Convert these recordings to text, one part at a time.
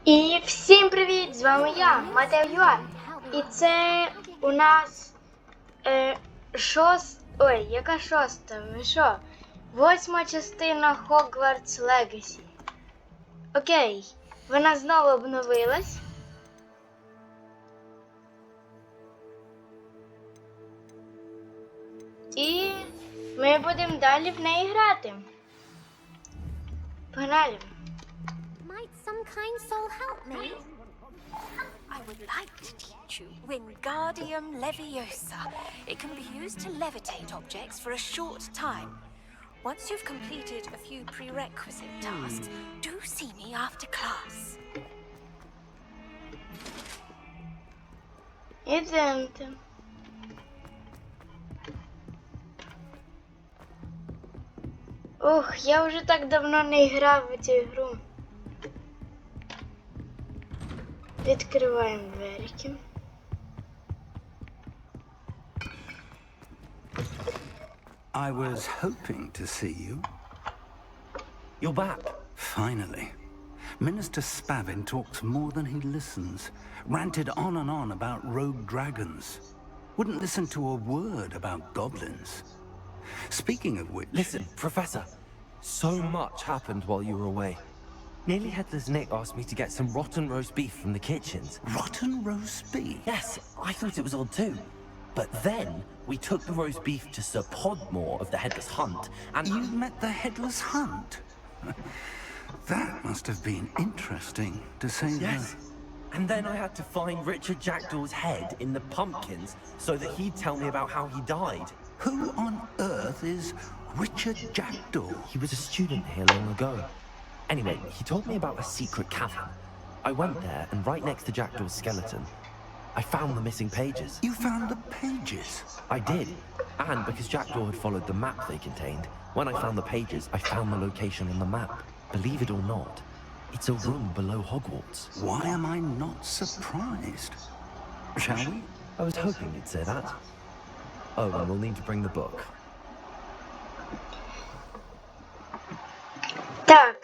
І всім привіт! З вами я, Матео. І це у нас яка шоста? Ви що? 8-ма частина Хогвартс Легасі. Окей, вона знову обновилась. І ми будемо далі в неї грати. Погнали! Might some kind soul help me? I would like to teach you Wingardium Leviosa. It can be used to levitate objects for a short time. Once you've completed a few prerequisite tasks, do see me after class. Ідемте. Ох, я вже так давно не грав в цю гру. Відкриваємо дверки. I was hoping to see you. You're back. Finally. Minister Spavin talks more than he listens. Ranted on about rogue dragons. Wouldn't listen to a word about goblins. Speaking of which... Listen, Professor. So much happened while you were away. Nearly Headless Nick asked me to get some rotten roast beef from the kitchens. Rotten roast beef? Yes, I thought it was odd too. But then we took the roast beef to Sir Podmore of the Headless Hunt, and... You met the Headless Hunt? That must have been interesting, to say the... Yes. And then I had to find Richard Jackdaw's head in the pumpkins so that he'd tell me about how he died. Who on earth is Richard Jackdaw? He was a student here long ago. Anyway, he told me about a secret cavern. I went there, and right next to Jackdaw's skeleton, I found the missing pages. You found the pages? I did. And because Jackdaw had followed the map they contained, when I found the pages, I found the location on the map. Believe it or not, it's a room below Hogwarts. Why am I not surprised? Shall we? I was hoping you'd say that. Oh, and we'll need to bring the book. Так,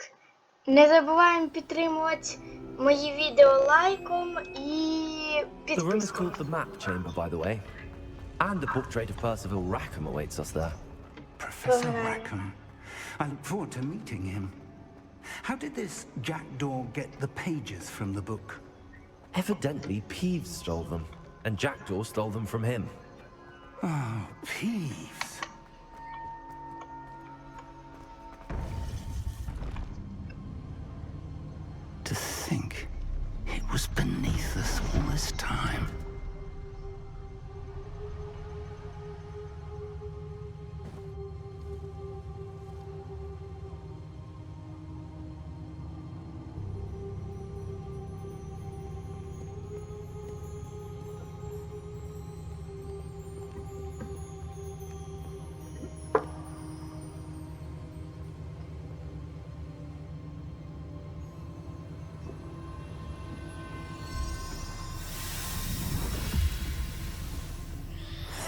не забуваємо підтримувати мої відео лайком і The room is підпискою. called the Map Chamber, by the way. And the portrait of Percival Rackham awaits us there. Professor Rackham. I look forward to meeting him. How did this Jackdaw get the pages from the book? Evidently, Peeves stole them, and Jackdaw stole them from him. Oh, Peeves. To think it was beneath us all this time.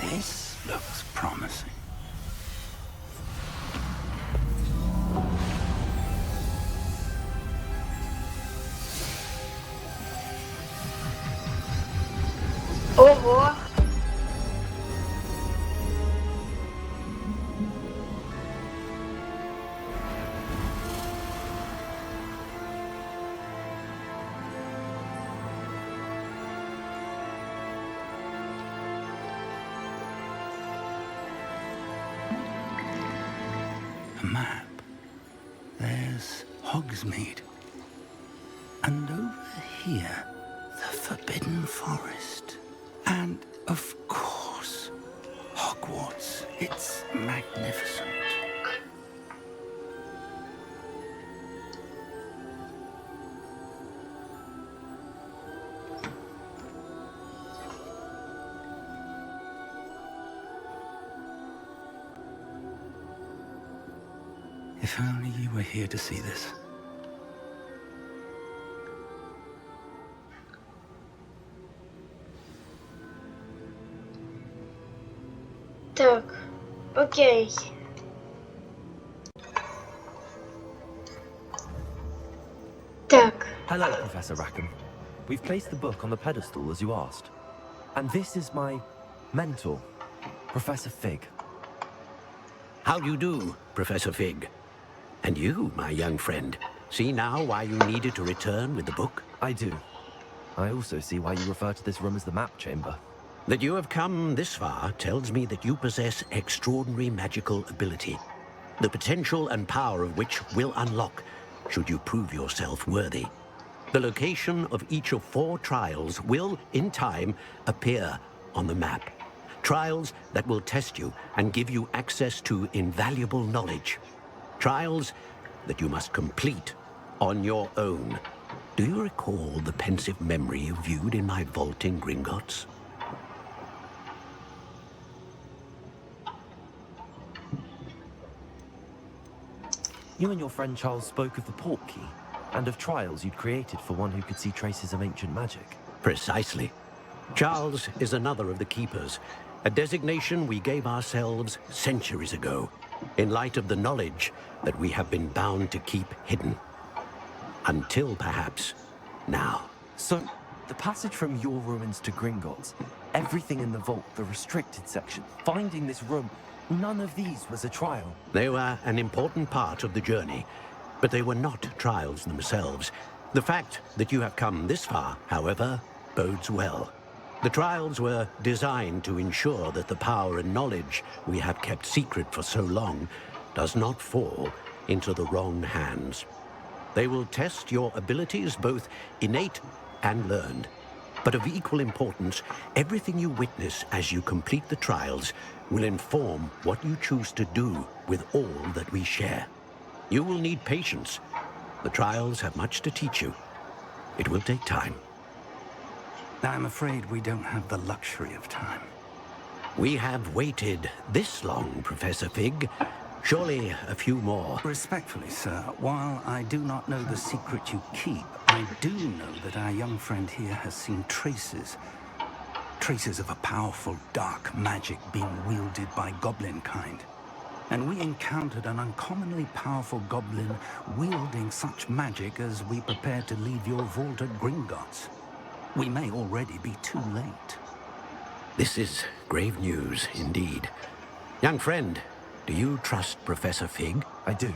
This looks promising. Ого! A map. There's Hogsmeade. And over here, the Forbidden Forest. And, of course, Hogwarts. It's magnificent. If only you were here to see this. Так, окей. Так. Hello, Professor Rackham. We've placed the book on the pedestal as you asked. And this is my mentor, Professor Fig. How do you do, Professor Fig? And you, my young friend, see now why you needed to return with the book? I do. I also see why you refer to this room as the map chamber. That you have come this far tells me that you possess extraordinary magical ability, the potential and power of which will unlock should you prove yourself worthy. The location of each of 4 trials will, in time, appear on the map. Trials that will test you and give you access to invaluable knowledge. Trials that you must complete on your own. Do you recall the pensive memory you viewed in my vault in Gringotts? You and your friend Charles spoke of the port key, and of trials you'd created for one who could see traces of ancient magic. Precisely. Charles is another of the Keepers, a designation we gave ourselves centuries ago, in light of the knowledge that we have been bound to keep hidden. Until perhaps now. So, the passage from your ruins to Gringotts, everything in the vault, the restricted section, finding this room, none of these was a trial. They were an important part of the journey, but they were not trials themselves. The fact that you have come this far, however, bodes well. The trials were designed to ensure that the power and knowledge we have kept secret for so long does not fall into the wrong hands. They will test your abilities, both innate and learned. But of equal importance, everything you witness as you complete the trials will inform what you choose to do with all that we share. You will need patience. The trials have much to teach you. It will take time. I'm afraid we don't have the luxury of time. We have waited this long, Professor Fig. Surely a few more. Respectfully, sir, while I do not know the secret you keep, I do know that our young friend here has seen traces of a powerful dark magic being wielded by goblin kind. And we encountered an uncommonly powerful goblin wielding such magic as we prepared to leave your vault at Gringotts. We may already be too late. This is grave news indeed. Young friend, do you trust Professor Fig? I do.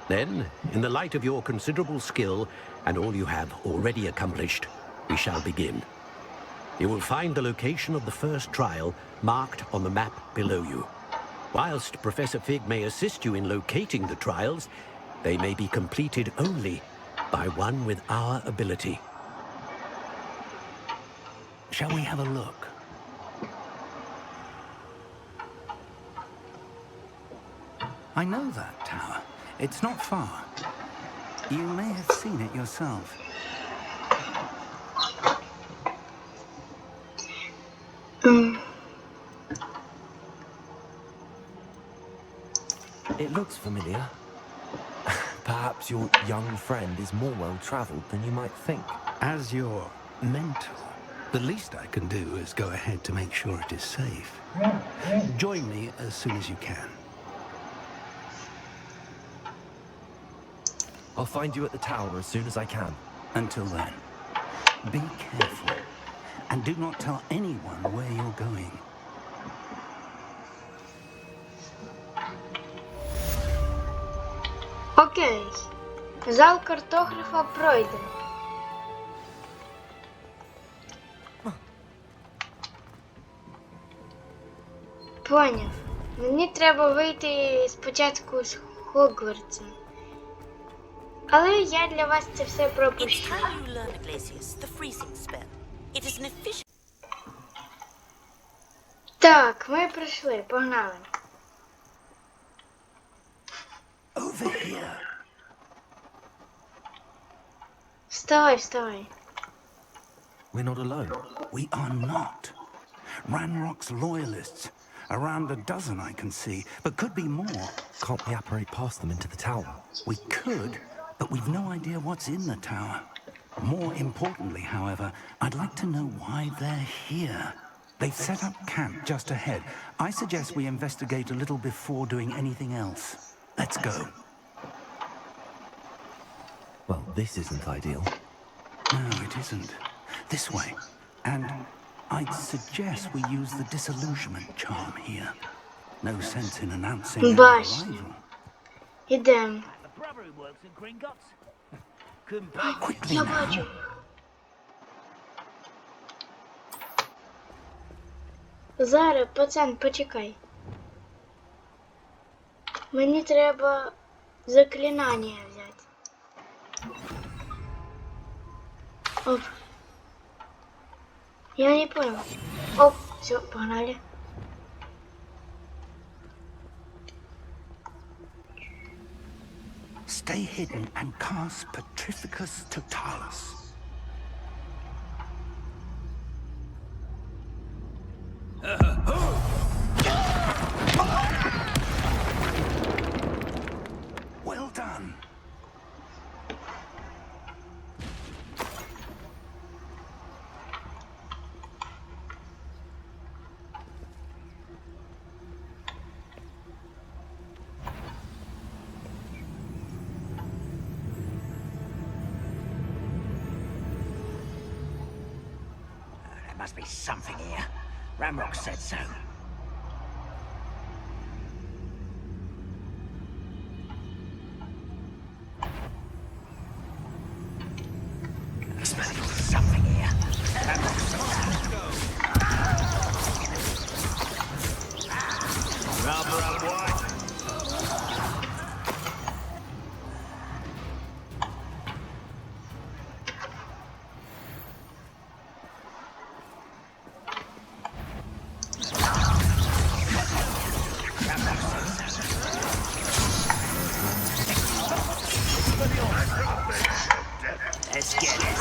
Then, in the light of your considerable skill and all you have already accomplished, we shall begin. You will find the location of the first trial marked on the map below you. Whilst Professor Fig may assist you in locating the trials, they may be completed only by one with our ability. Shall we have a look? I know that tower. It's not far. You may have seen it yourself. It looks familiar. Perhaps your young friend is more well-traveled than you might think. As your mentor, the least I can do is go ahead to make sure it is safe. Join me as soon as you can. I'll find you at the tower as soon as I can. Until then, be careful and do not tell anyone where you're going. Окей. Зал картографа пройдено. Поняв. Мені треба вийти спочатку з Хогвартса. Але я для вас це все It's пропущу. time you learn, Iglesias, the freezing spell. It is an efficient... Так, ми пройшли, погнали. Over here. Вставай, вставай. We're not alone. We are not. Ranrock's loyalists. Around a dozen I can see, but could be more. Can't we apparate past them into the tower? We could, but we've no idea what's in the tower. More importantly, however, I'd like to know why they're here. They've set up camp just ahead. I suggest we investigate a little before doing anything else. Let's go. Well, this isn't ideal. No, it isn't. This way. And I'd suggest we use the disillusionment charm here. No sense in announcing our Башня. arrival. Ідемо. The brother who works at Gringotts. Couldn't pay me. Quickly Я now. бачу. Зараз, пацан, почекай. Мені треба заклинання взяти. Оп. Я не понял. Оп, все, погнали. Stay hidden and cast Petrificus Totalis. Well done. There must be something here. Ramrock said so. There's something here. Ramrock said so. Rubber up white. Let's get it.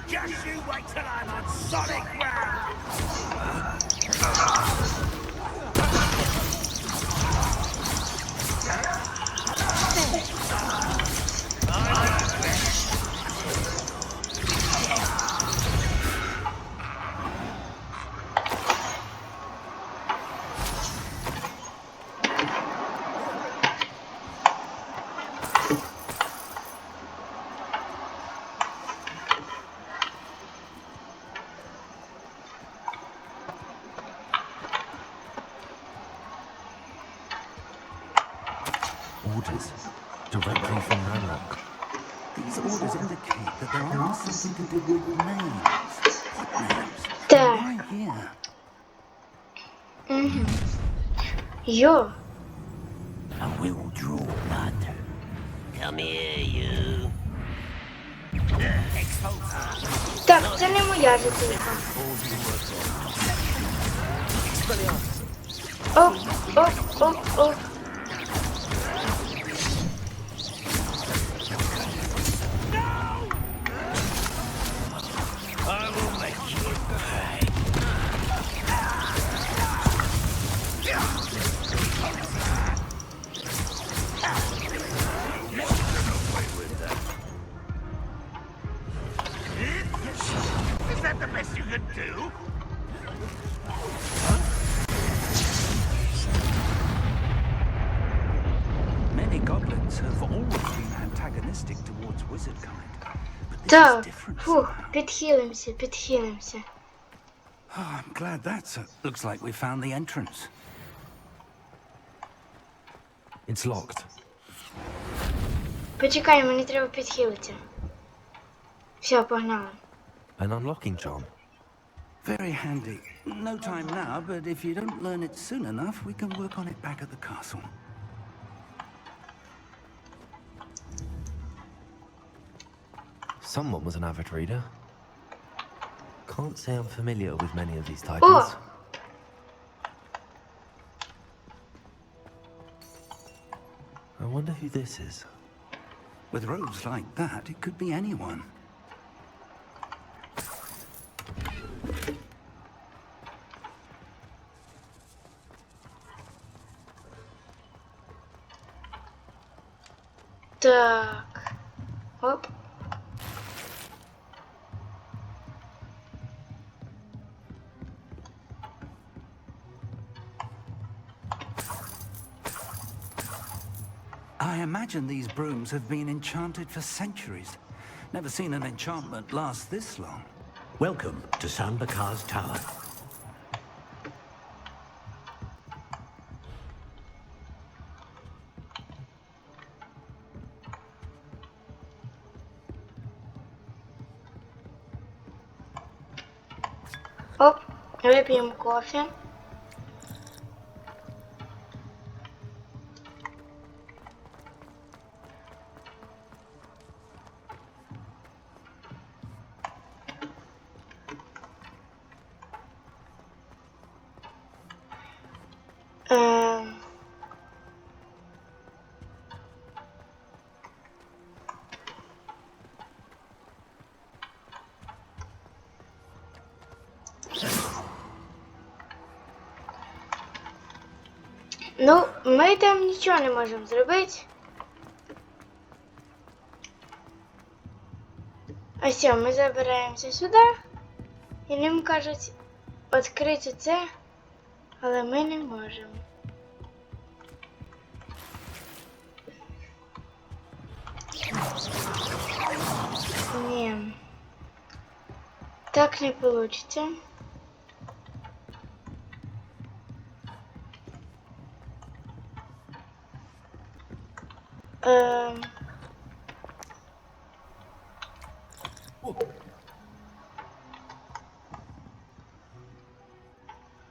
Just you wait till I'm on solid ground. Orders directly from Ranrock. These orders indicate that there are something to do with names. What names? Так. Why here? Угу. Йо. I will draw blood. Come here, you. Так, це не моя жителька. Оп, оп, оп, оп. I will make you pay. Is that the best you could do? Many goblins have always been antagonistic towards wizard kind. But this is Так, different фух, somehow. підхилимося, підхилимося. Oh, I'm glad that's looks like we found the entrance. It's locked. Почекай, мені треба підхилитися. Все, погнали. An unlocking charm. Very handy. No time now, but if you don't learn it soon enough, we can work on it back at the castle. Someone was an avid reader. Can't say I'm familiar with many of these titles. Oh! I wonder who this is. With robes like that, it could be anyone. Так. Оп. I imagine these brooms have been enchanted for centuries. Never seen an enchantment last this long. Welcome to Sanbakar's Tower. Оп, вип'ємо кофе. Ну, ми там нічого не можемо зробити. А все, ми забираємося сюди. І нам кажуть відкрити це, але ми не можемо. Ні. Так не получится.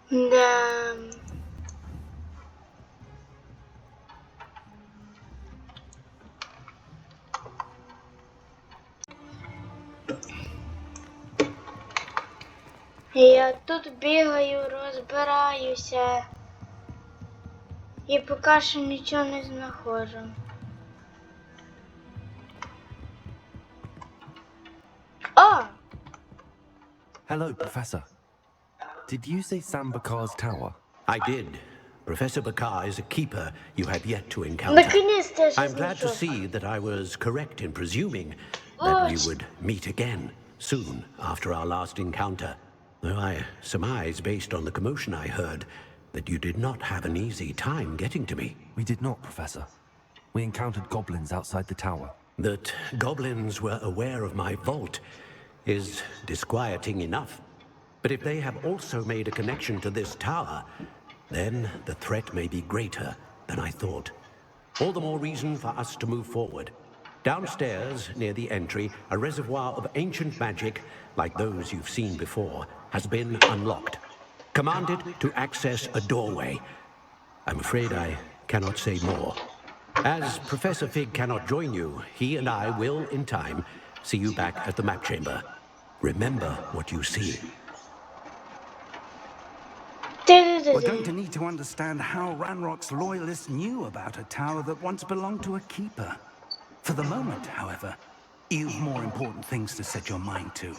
Да. Я тут бігаю, розбираюся. І поки що нічого не знаходжу. О! Hello, Professor. Did you say Sambakar's Tower? I did. Professor Bakar is a keeper you have yet to encounter. Наконец-то я I'm glad to знайшов. see that I was correct in presuming that we would meet again soon after our last encounter. Though I surmise, based on the commotion I heard, that you did not have an easy time getting to me. We did not, Professor. We encountered goblins outside the tower. That goblins were aware of my vault is disquieting enough. But if they have also made a connection to this tower, then the threat may be greater than I thought. All the more reason for us to move forward. Downstairs, near the entry, a reservoir of ancient magic, like those you've seen before, has been unlocked. Commanded to access a doorway. I'm afraid I cannot say more. As Professor Fig cannot join you, he and I will, in time, see you back at the map chamber. Remember what you see. We're going to need to understand how Ranrock's loyalists knew about a tower that once belonged to a keeper. For the moment, however, you've more important things to set your mind to.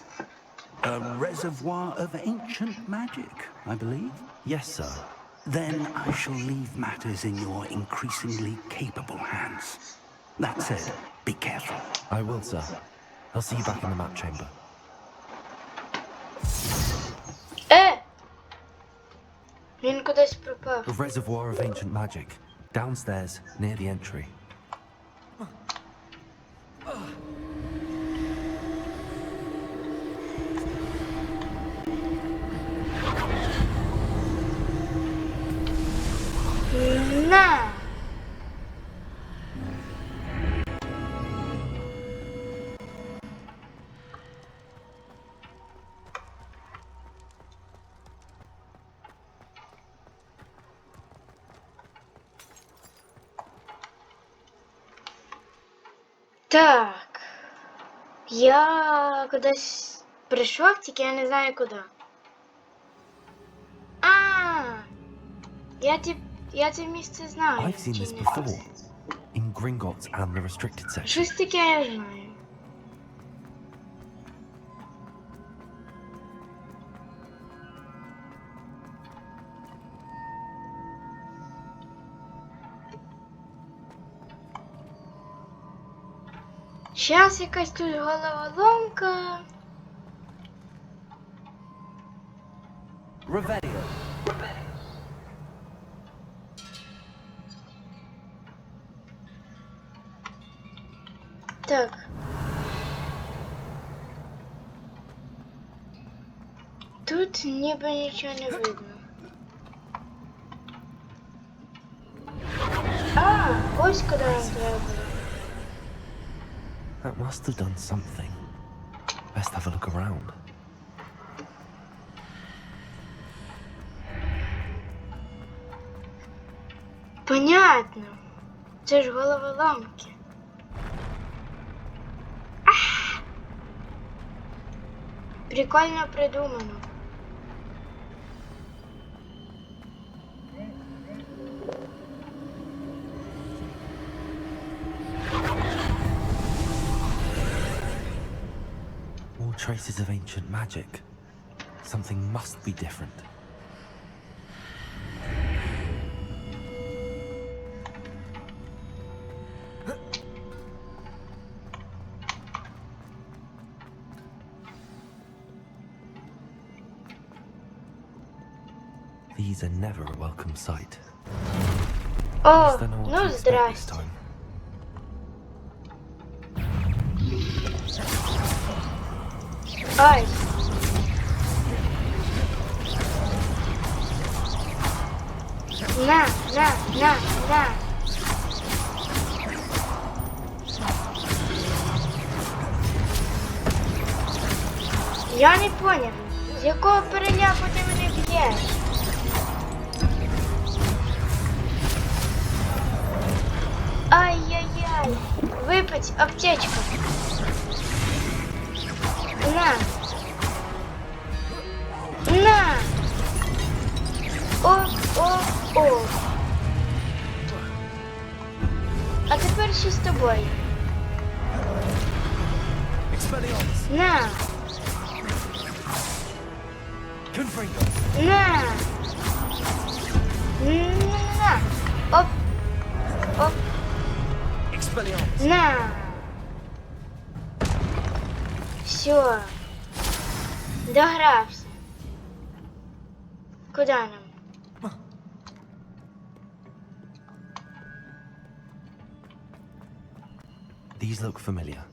A reservoir of ancient magic, I believe? Yes, sir. Then I shall leave matters in your increasingly capable hands. That said, be careful. I will, sir. I'll see you back in the map chamber. Він кудись пропав. A reservoir of ancient magic. Downstairs, near the entry. На! Так. Я кудись прийшов, тільки я не знаю куди. Я це місце знаю. I've seen чи this ні? before. In Gringotts and the restricted section. Щось таке я знаю. Щас якась тут головоломка. Revelio. Так. Тут ніби нічого не видно. А, ось куди нам треба. That must have done something. Best have a look around. Понятно. Це ж головоломки. Ах! Прикольно придумано. More traces of ancient magic. Something must be different. These are never a welcome sight. О, Don't know what to ну expect this здрасте. time. Ай. На. Я не поняв, з якого переляку ти мене б'єш? Ай-яй-яй, випить аптечку. На. На. О. А тепер що з тобою? На. На. На. Оп. На. Все. Догрався. Куда нам? These look familiar.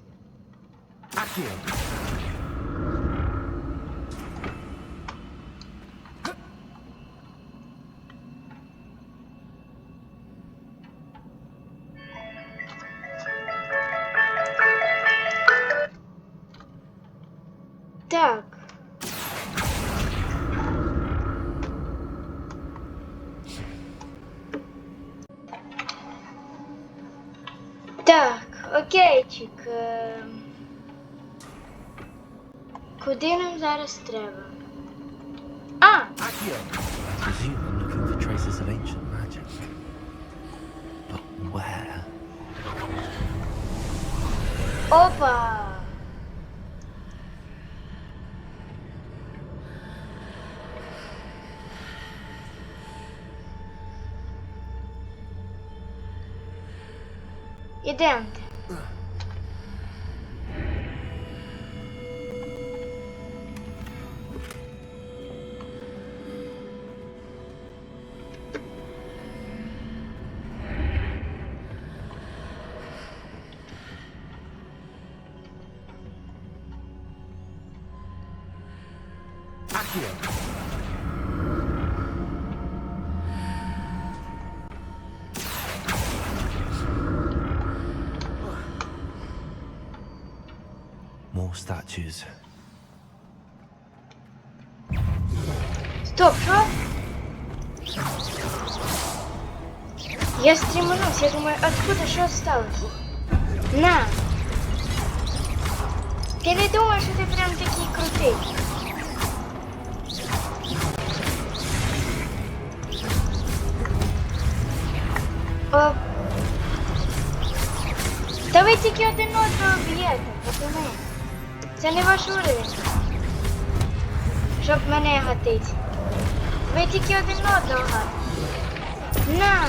Так. Так, окейчик. Куди нам зараз треба? А! Presume I'm looking for traces of ancient magic. But where? Опа! Ідемте. More statues. Стоп, що? Я стреманусь, я думаю, откуда що сталося? На! Ти не думаєш, що ти прям такий крутий? О. Та ви тільки один одного б'єте, пацани. Це не ваш уровень. Щоб мене гатить. Ви тільки один одного гатите. На!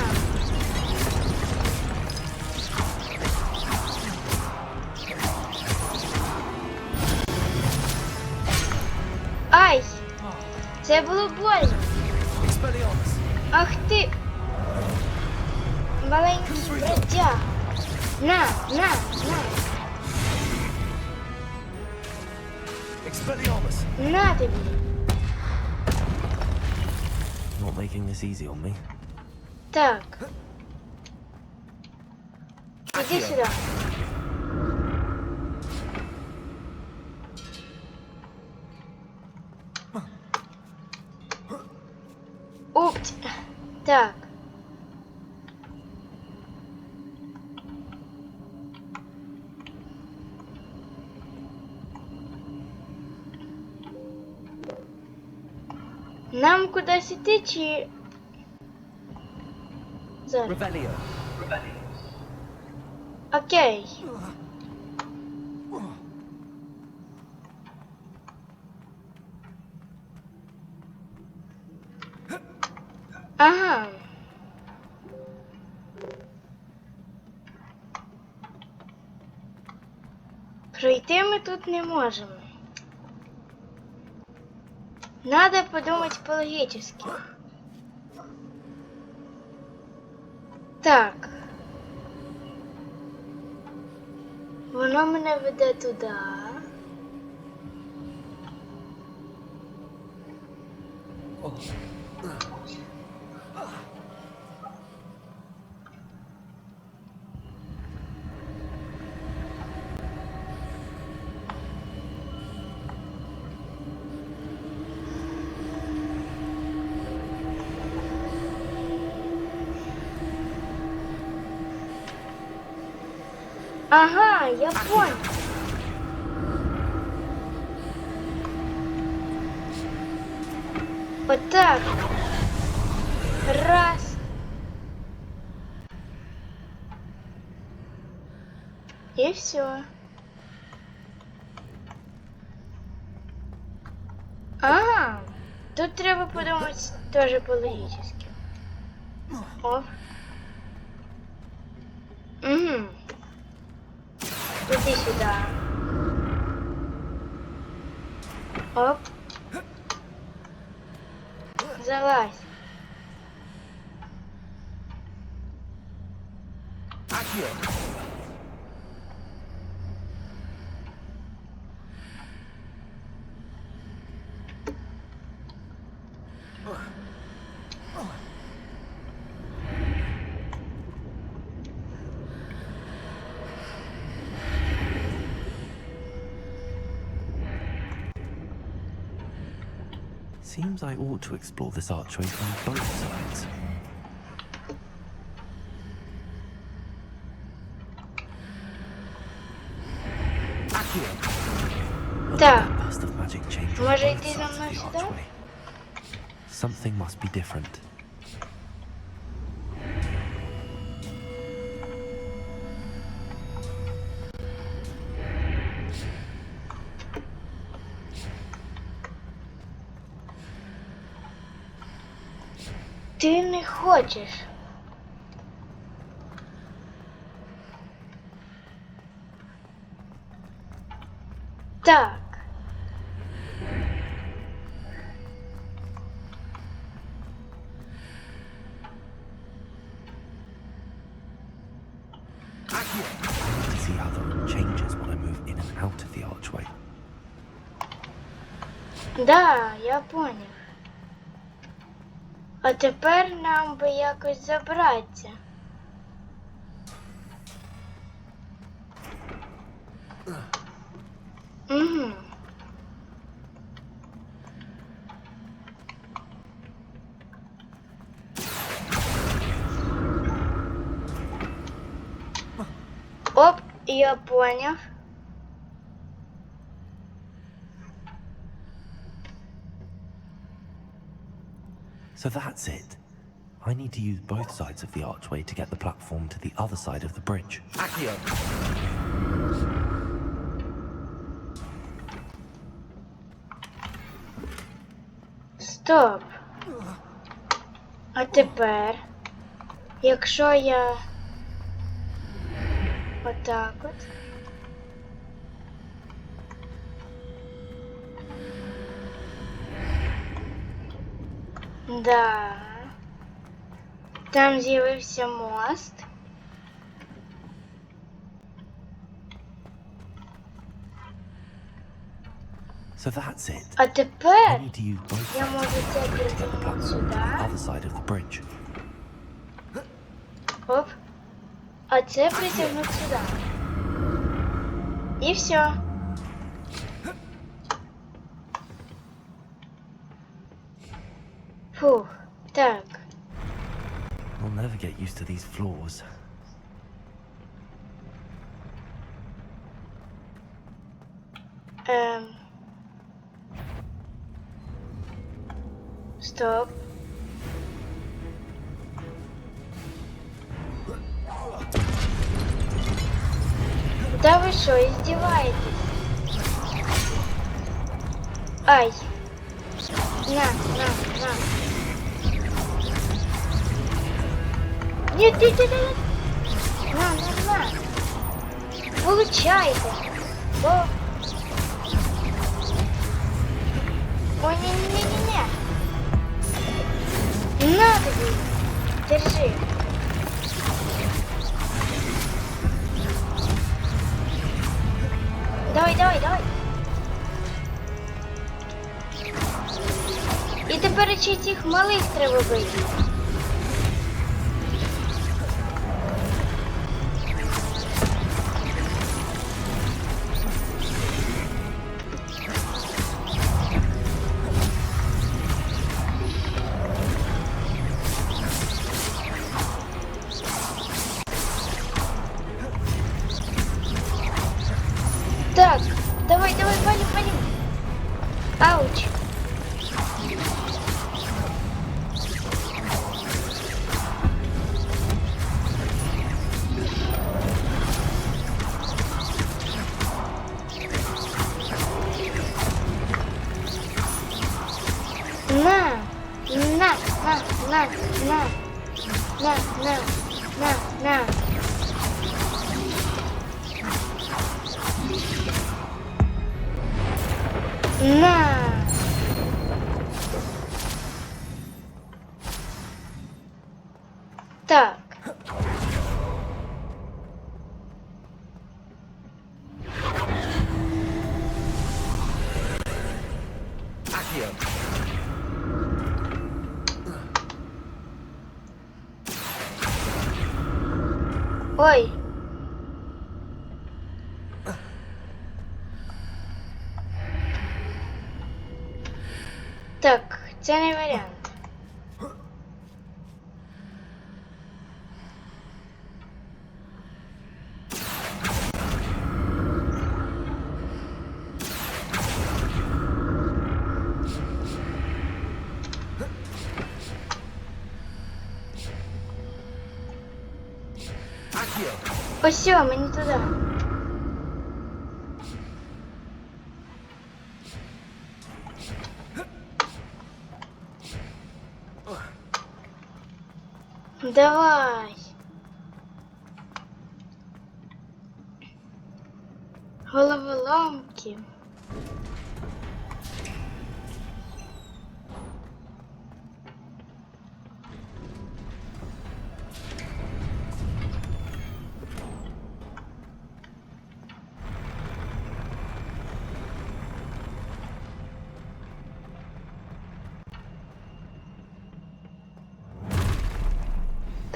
Ай! Це було больно. Ах ти! Маленький бродяг. На! На тобі. Not making this easy on me. Так. Іди сюди. Упс. Так. Нам кудись іти чи... Зараз. Окей. Ага. Пройти ми тут не можемо. Надо подумать по-логически. Так. Воно мене веде туди. Ага, я понял. Вот так. Раз. И все. Ага. Тут треба подумать тоже по-логически. О. Угу. Иди сюда. Оп. Залазь. Seems I ought to explore this archway from both sides. Так. That burst of magic changed Може both йти за sides of мною the сюди? archway. Something must be different. Ти не хочеш. Так. To see how the room changes when I move in and out of the archway. Да, я поняв. А тепер нам би якось забратися. Угу. Оп, я поняв. So that's it. I need to use both sides of the archway to get the platform to the other side of the bridge. Стоп. А тепер, якщо я отак от. Да. Там з'явився мост. So that's it. А I тепер need to use both я hands можу це to get the притягнути platform to сюди. the other side of the bridge. Оп. А це притягнути сюди. І все. Фух. Так. I'll never get used to these floors. Стоп. Да вы что, издеваетесь? Ай. На. Нет. На. Получайте. О. Ой, не. На тобі. Держи. Давай. І тепер ще цих малих треба бити. Так, давай, палим. Ауч. На. На. Так. Ой. Так, це не варіант. Ось, мені туди. Давай. Головоломки.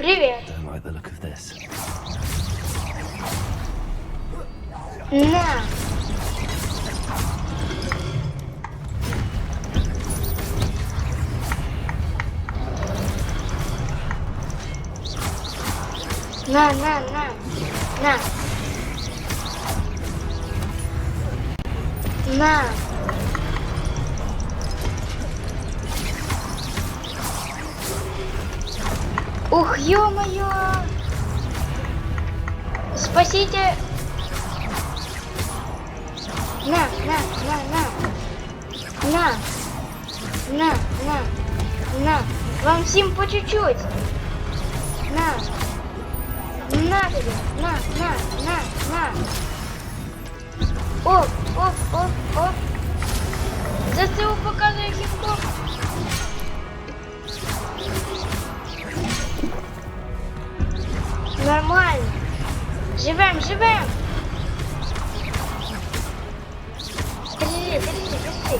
Привет. Don't like the look of this. На. На. Ух, ё-моё! Спасите! На! Вам всем по чуть-чуть! На тебе! На! Оп! ЗСУ показывает хип-хоп! Нормально! Живем! Держи, держи, держи.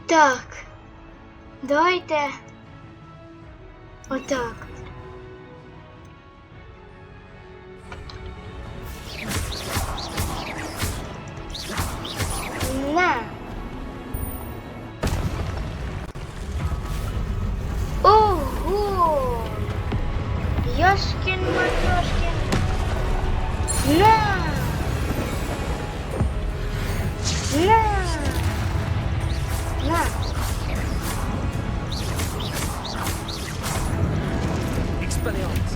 Так. Давайте. Отак. На. Ого! Ёшкин-матёшкин. На! На! На! Expelliarmus.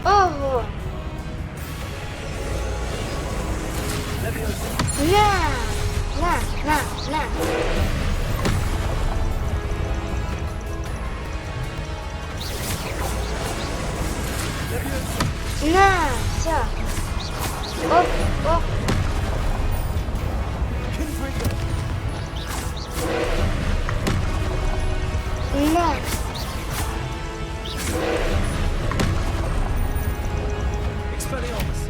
Ого! На! На! На! На! На! Всё! Оп! Оп! На! Expelliarmus.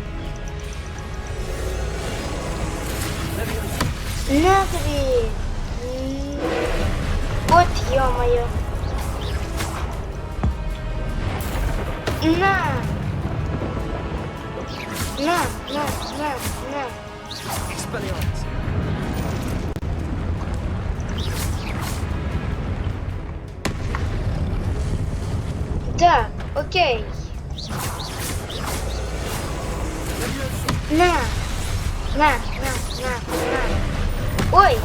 На тобі! От ё-моё! На! На! На! На! На! Expelliarmus. Так, окей. На! На! На! На! На! Ой!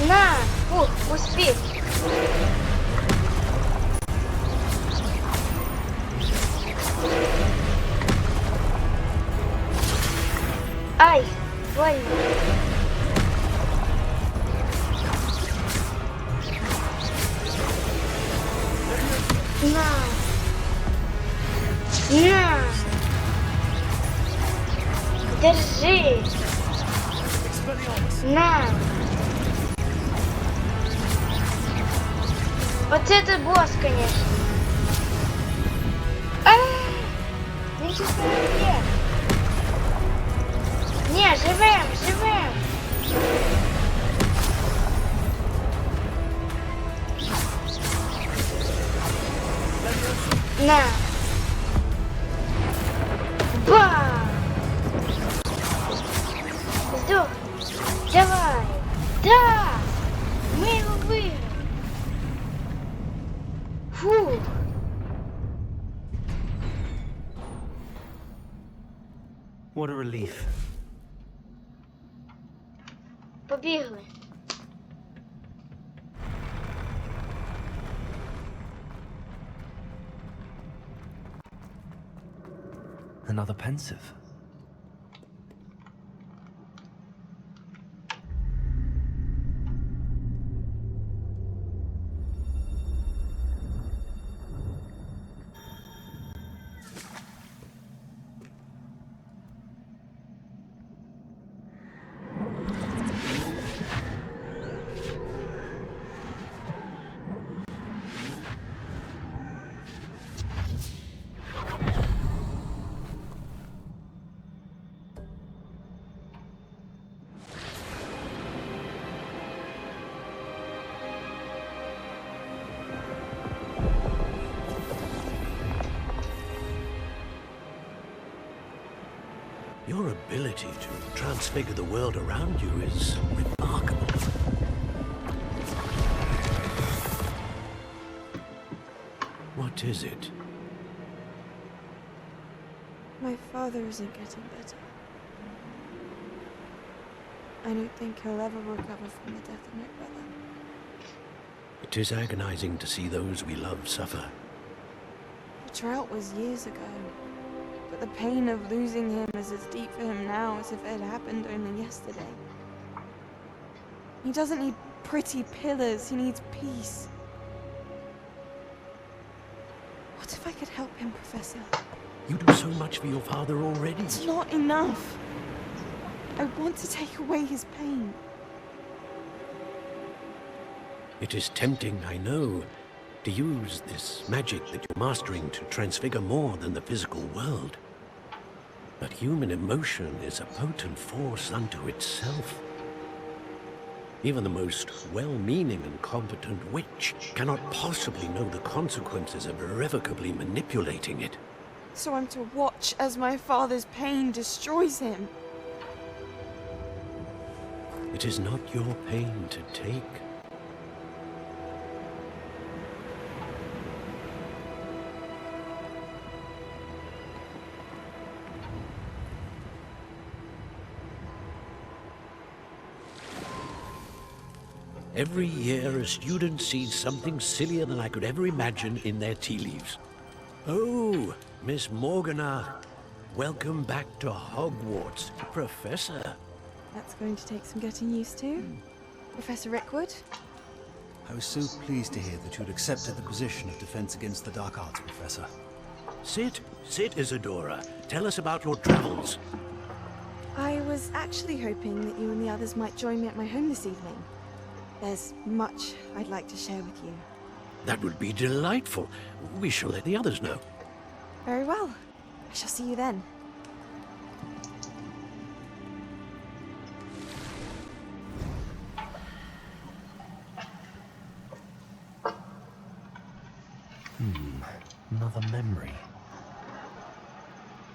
На! Фух, успіх! Ай! Больно! На! На! Держи! На! Оце ти босс, конечно. Він щось не робить. Ні, живем, живем. На. Ба! Сдох. Давай. Да! Мы его выиграли. Фух. What a relief. Побігли. Another pensive. Your ability to transfigure the world around you is remarkable. What is it? My father isn't getting better. I don't think he'll ever recover from the death of my brother. It is agonizing to see those we love suffer. The drought was years ago, but the pain of losing him is as deep for him now as if it had happened only yesterday. He doesn't need pretty pillars, he needs peace. if I could help him, Professor. You do so much for your father already. It's not enough. I want to take away his pain. It is tempting, I know, to use this magic that you're mastering to transfigure more than the physical world. But human emotion is a potent force unto itself. Even the most well-meaning and competent witch cannot possibly know the consequences of irrevocably manipulating it. So I'm to watch as my father's pain destroys him. It is not your pain to take. Every year, a student sees something sillier than I could ever imagine in their tea leaves. Oh, Miss Morgana, welcome back to Hogwarts, Professor. That's going to take some getting used to. Professor Rickwood? I was so pleased to hear that you'd accepted the position of Defense Against the Dark Arts, Professor. Sit, Isadora. Tell us about your travels. I was actually hoping that you and the others might join me at my home this evening. There's much I'd like to share with you. That would be delightful. We shall let the others know. Very well. I shall see you then. Another memory.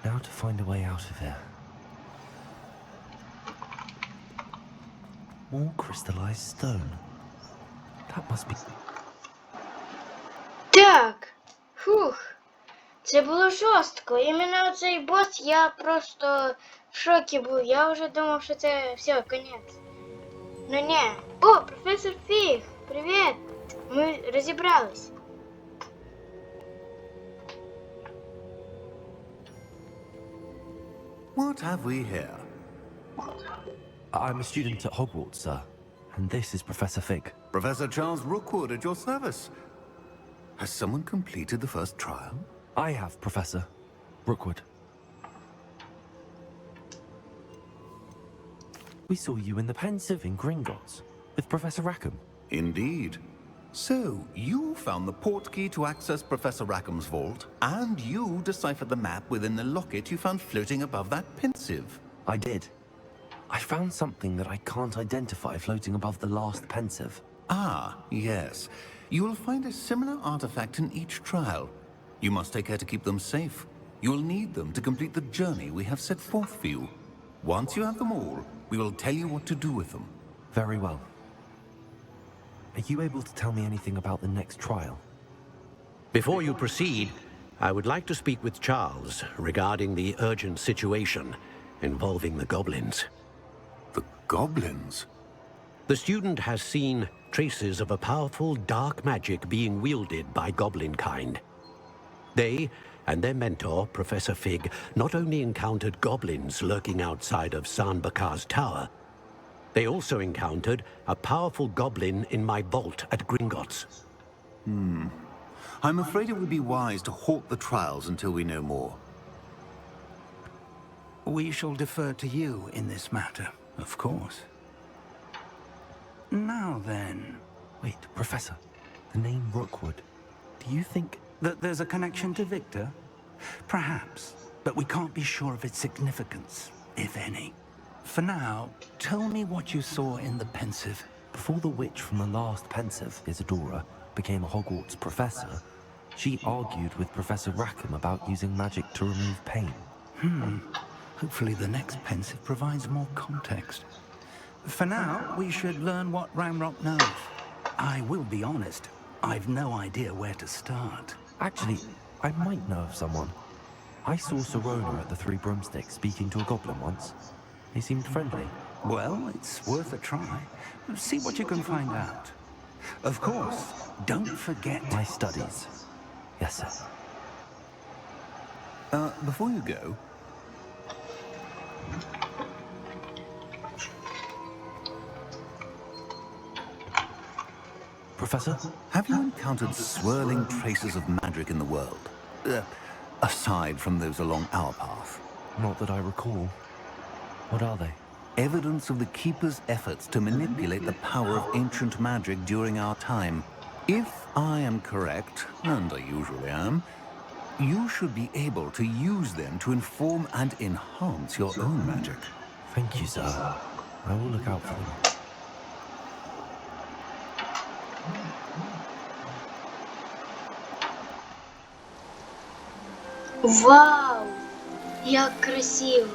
Now to find a way out of here. More crystallized stone. That must be... Так, фух, це було жорстко. Іменно цей бос, я просто в шокі був. Я вже думав, що це все, конець. Ну ні. О, професор Фіг, привіт. Ми розібрались. What have we here? I'm a student at Hogwarts, sir. And this is Professor Fig. Professor Charles Rookwood at your service. Has someone completed the first trial? I have, Professor. Rookwood. We saw you in the Pensive in Gringotts with Professor Rackham. Indeed. So, you found the portkey to access Professor Rackham's vault, and you deciphered the map within the locket you found floating above that Pensive. I did. I found something that I can't identify floating above the last Pensive. Ah, yes. You will find a similar artifact in each trial. You must take care to keep them safe. You will need them to complete the journey we have set forth for you. Once you have them all, we will tell you what to do with them. Very well. Are you able to tell me anything about the next trial? Before you proceed, I would like to speak with Charles regarding the urgent situation involving the goblins. The goblins? The student has seen traces of a powerful dark magic being wielded by goblin kind. They and their mentor, Professor Fig, not only encountered goblins lurking outside of Sanbakar's tower, they also encountered a powerful goblin in my vault at Gringotts. I'm afraid it would be wise to halt the trials until we know more. We shall defer to you in this matter, of course. Now then, Wait, Professor. The name Rookwood. Do you think... that there's a connection to Victor? Perhaps, but we can't be sure of its significance, if any. For now, tell me what you saw in the Pensive. Before the witch from the last Pensive, Isadora, became a Hogwarts professor, she argued with Professor Rackham about using magic to remove pain. Hopefully the next Pensive provides more context. For now, we should learn what Ramrock knows. I will be honest, I've no idea where to start. Actually, I might know of someone. I saw Serona at the Three Broomsticks speaking to a goblin once. He seemed friendly. Well, it's worth a try. See what you can find out. Of course, don't forget... My studies. Yes, sir. Before you go... Professor? Have you encountered swirling traces of magic in the world? aside from those along our path. Not that I recall. What are they? Evidence of the Keeper's efforts to manipulate the power of ancient magic during our time. If I am correct, and I usually am, you should be able to use them to inform and enhance your own magic. Thank you, sir. I will look out for them. Вау! Як красиво!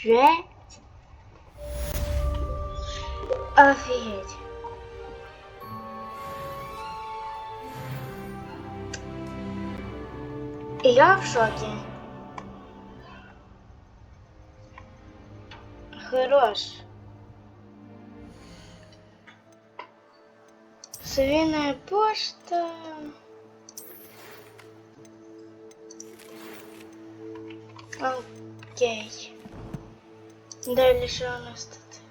Жесть! Офигеть! Я в шоке. Хорош. Совиная почта. Окей. Далі що у нас тут?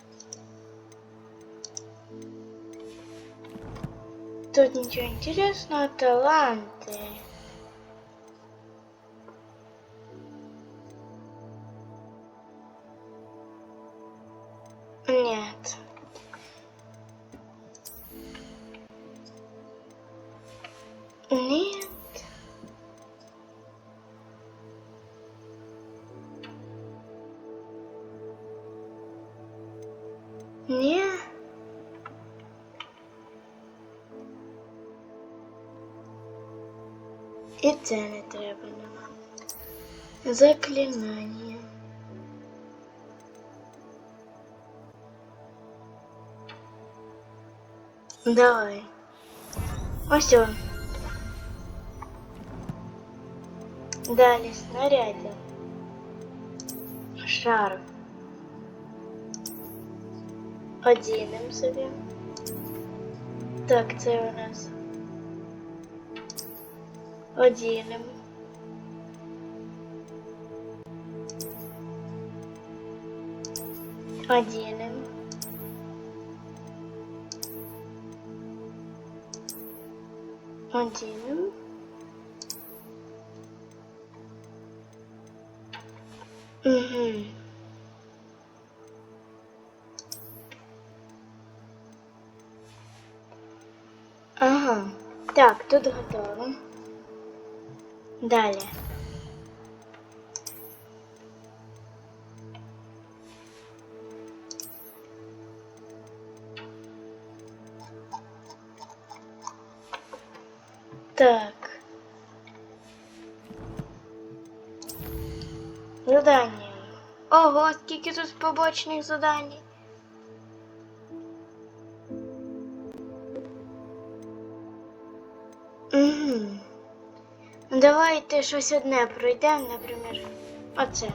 Тут ничего интересного. Таланты. Нет. Нет. Ні. І це не треба нам. Заклинання. Давай. Ось он. Далі снаряди. Шарф. Одінем собі. Так, це у нас. Одінем. Одінем. Одінем. Угу. Ага. Так, тут готово. Далі. Так. Задання. Ого, скільки тут побочних задань. Угу. Давайте щось одне пройдемо, наприклад. Оце.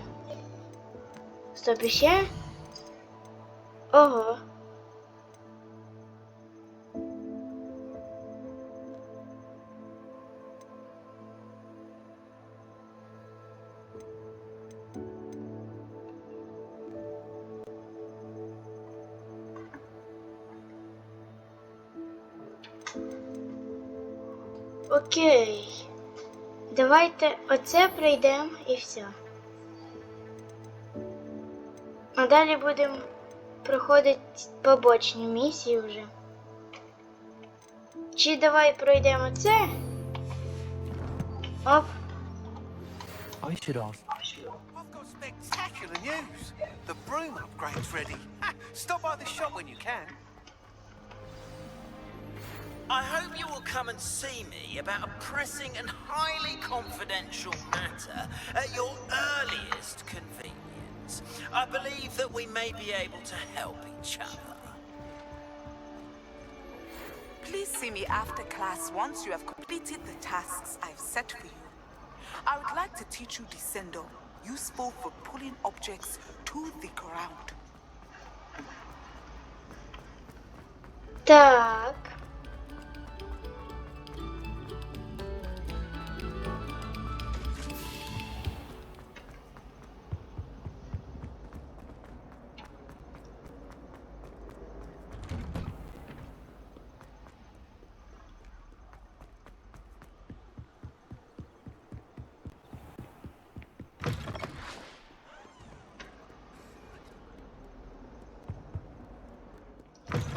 Стоп, іще. Ого. Окей. Давайте оце пройдемо і все. А далі будемо проходити побочні місії вже. Чи давай пройдемо це? Оп. I should ask. I've got spectacular news. The broom upgrade's ready. Ha, stop by the shop when you can. I hope you will come and see me about a pressing and highly confidential matter at your earliest convenience. I believe that we may be able to help each other. Please see me after class once you have completed the tasks I've set for you. I would like to teach you Descendo, useful for pulling objects to the ground. Так.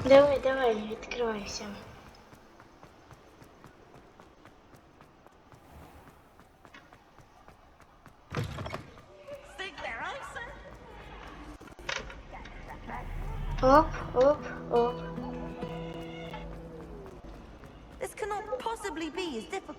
Давай, давай, відкривайся. Оп, оп, оп. This cannot possibly be as difficult.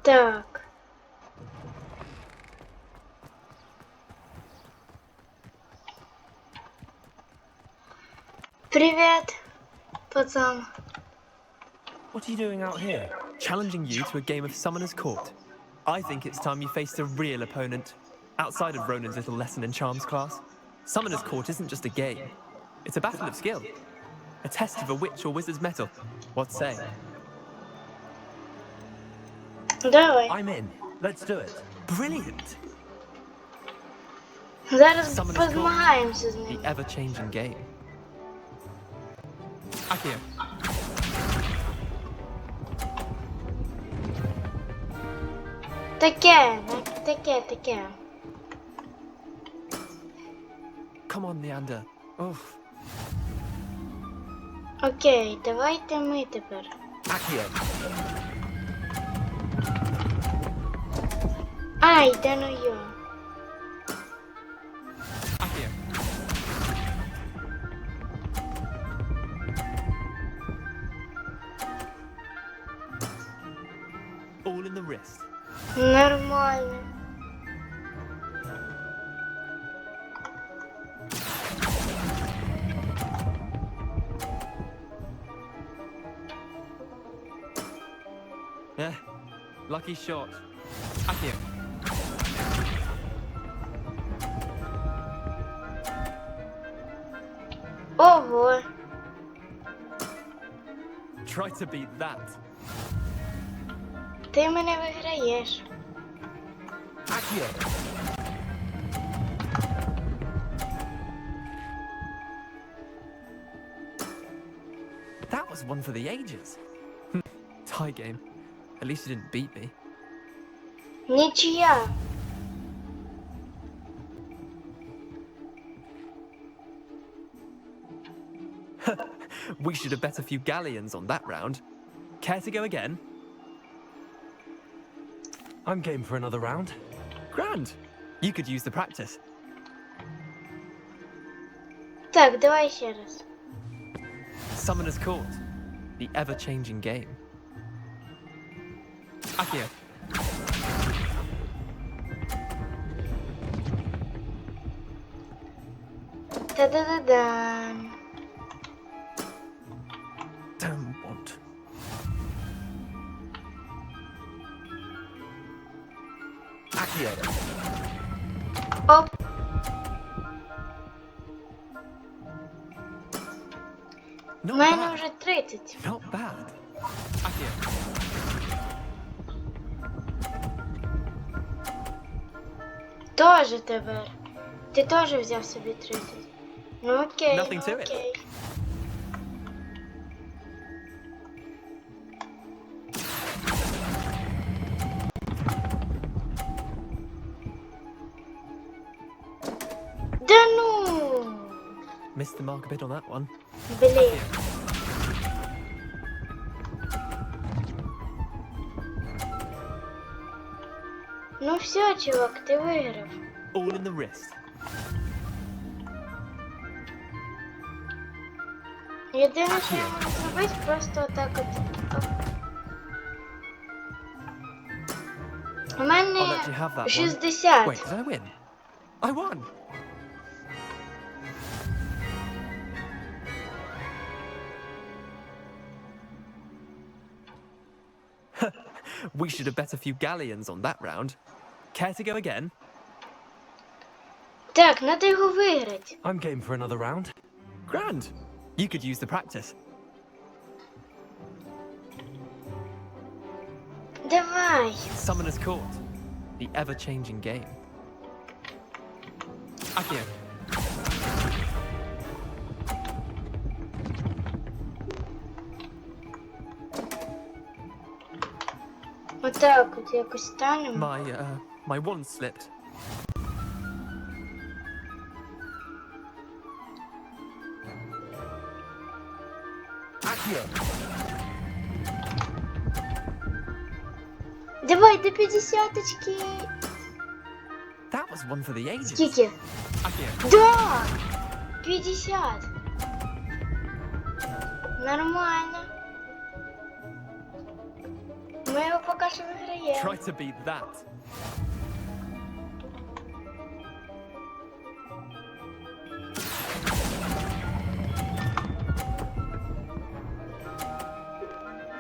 Так. Привет, пацан. What are you doing out here? Challenging you to a game of Summoner's Court. I think it's time you faced a real opponent. Outside of Ronan's little lesson in charms class, Summoner's Court isn't just a game. It's a battle of skill. A test of a witch or wizard's mettle. What say? Давай. I'm in. Let's do it. Brilliant! Зараз Summoner's Court, позмагаємося з the ним. ever-changing game. Akio, Таке. come on, Leander. Oof. Окей, давайте ми тепер. Accio. Ай, да ну йо. Akio. All in the wrist. Нормально. Yeah, lucky shot. Akio. Ого. Try to beat that. Ти мене виграєш. Accio. That was one for the ages. Tie game. At least you didn't beat me. Нічия. We should have bet a few galleons on that round. Care to go again? I'm game for another round. Grand. You could use the practice. Так, давай ще раз. Summoner's Court, the ever-changing game. Akio. Та-да-да-дан. Don't want. Accio. Оп. У Not мене bad. вже 30. Not bad. Akio. Тоже тепер. Ти теж взяв собі 30. Ну окей, Nothing to it. окей. Да ну! Missed the mark a bit on that one. Блін. Ну все, чувак, ти виграв. All in the wrist. Єдине, що я можу зробити, просто отак от. Оп. У I'll мене let you have that one. 60. Wait, did I win? I won! We should have bet a few galleons on that round. Care to go again? Так, надо його виграти. I'm game for another round. Grand. You could use the practice. Давай. Summoner's Court, the ever-changing game. Akio. Отак от якось станемо. My wand slipped. Давай до 50-очки. That was one for the ages. Скільки? Accio. Да! 50. Нормально. Ми його поки що виграємо. Try to beat that.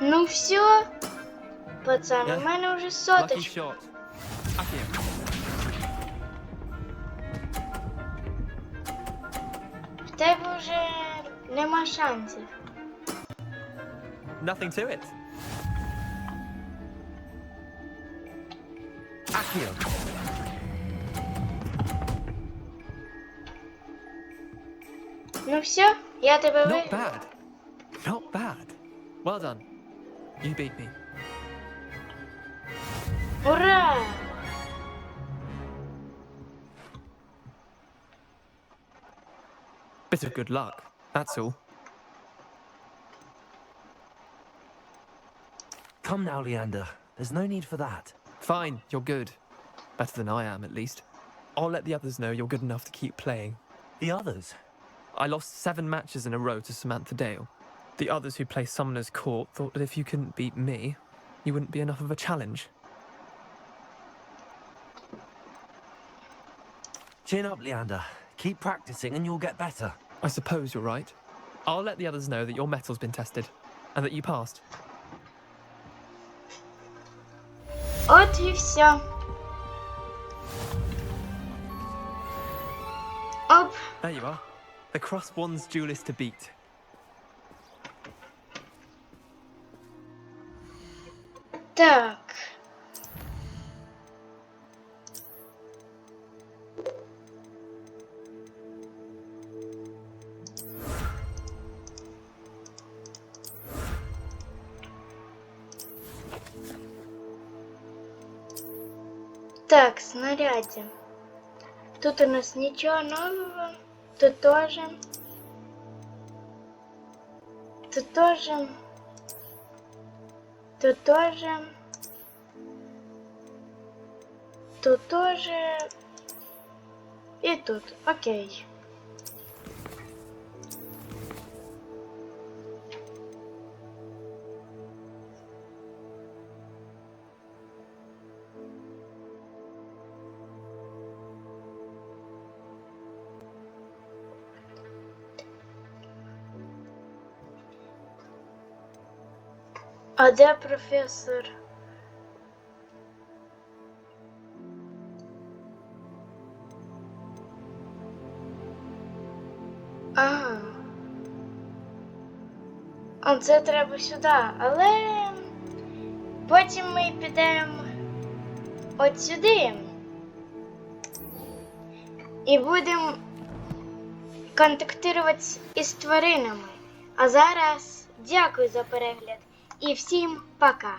Ну все, пацан, у мене вже Lucky соточка. shot. Accio. В тебе вже нема шансів. Nothing to it. Accio. Ну все, я тебе Not виграв. bad. Not bad. Well done. You beat me. Ура! Bit of good luck, that's all. Come now, Leander. There's no need for that. Fine, you're good. Better than I am, at least. I'll let the others know you're good enough to keep playing. The others? I lost 7 matches in a row to Samantha Dale. The others who play Summoner's Court thought that if you couldn't beat me, you wouldn't be enough of a challenge. Chin up, Leander. Keep practicing and you'll get better. I suppose you're right. I'll let the others know that your metal's been tested, and that you passed. От і все. Оп. There you are. The Cross Wands duelist to beat. Так. Так, снаряди. Тут у нас ничего нового. Тут тоже. Тут тоже. Тут тоже. Тут тоже. И тут. Окей. А де професор? Ага. А це треба сюди, але потім ми підемо от сюди і будемо контактувати із тваринами. А зараз дякую за перегляд і всім пока!